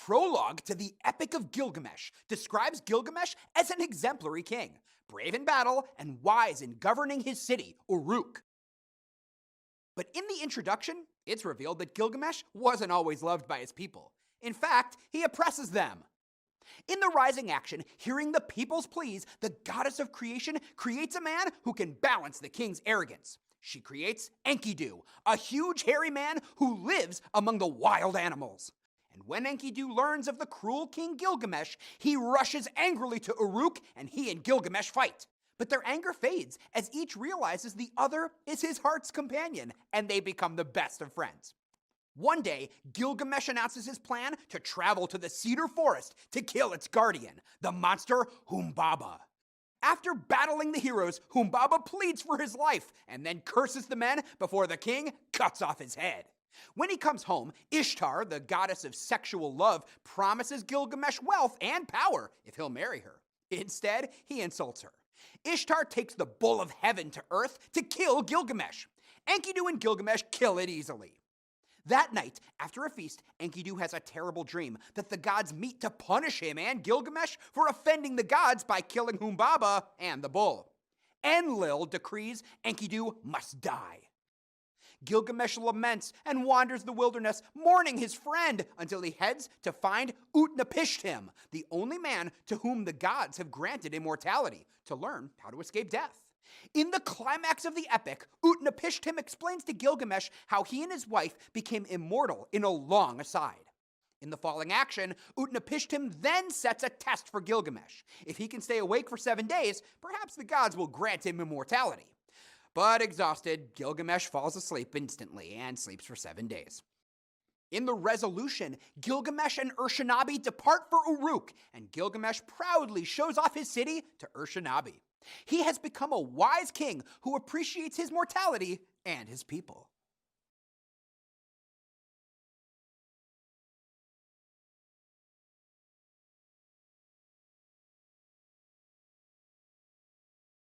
Prologue to the Epic of Gilgamesh describes Gilgamesh as an exemplary king, brave in battle and wise in governing his city, Uruk. But in the introduction, it's revealed that Gilgamesh wasn't always loved by his people. In fact, he oppresses them. In the rising action, hearing the people's pleas, the goddess of creation creates a man who can balance the king's arrogance. She creates Enkidu, a huge hairy man who lives among the wild animals. And when Enkidu learns of the cruel king Gilgamesh, he rushes angrily to Uruk and he and Gilgamesh fight. But their anger fades as each realizes the other is his heart's companion, and they become the best of friends. One day, Gilgamesh announces his plan to travel to the cedar forest to kill its guardian, the monster Humbaba. After battling the heroes, Humbaba pleads for his life and then curses the men before the king cuts off his head. When he comes home, Ishtar, the goddess of sexual love, promises Gilgamesh wealth and power if he'll marry her. Instead, he insults her. Ishtar takes the bull of heaven to earth to kill Gilgamesh. Enkidu and Gilgamesh kill it easily. That night, after a feast, Enkidu has a terrible dream that the gods meet to punish him and Gilgamesh for offending the gods by killing Humbaba and the bull. Enlil decrees Enkidu must die. Gilgamesh laments and wanders the wilderness, mourning his friend, until he heads to find Utnapishtim, the only man to whom the gods have granted immortality, to learn how to escape death. In the climax of the epic, Utnapishtim explains to Gilgamesh how he and his wife became immortal in a long aside. In the falling action, Utnapishtim then sets a test for Gilgamesh. If he can stay awake for 7 days, perhaps the gods will grant him immortality. But exhausted, Gilgamesh falls asleep instantly and sleeps for 7 days. In the resolution, Gilgamesh and Urshanabi depart for Uruk, and Gilgamesh proudly shows off his city to Urshanabi. He has become a wise king who appreciates his mortality and his people.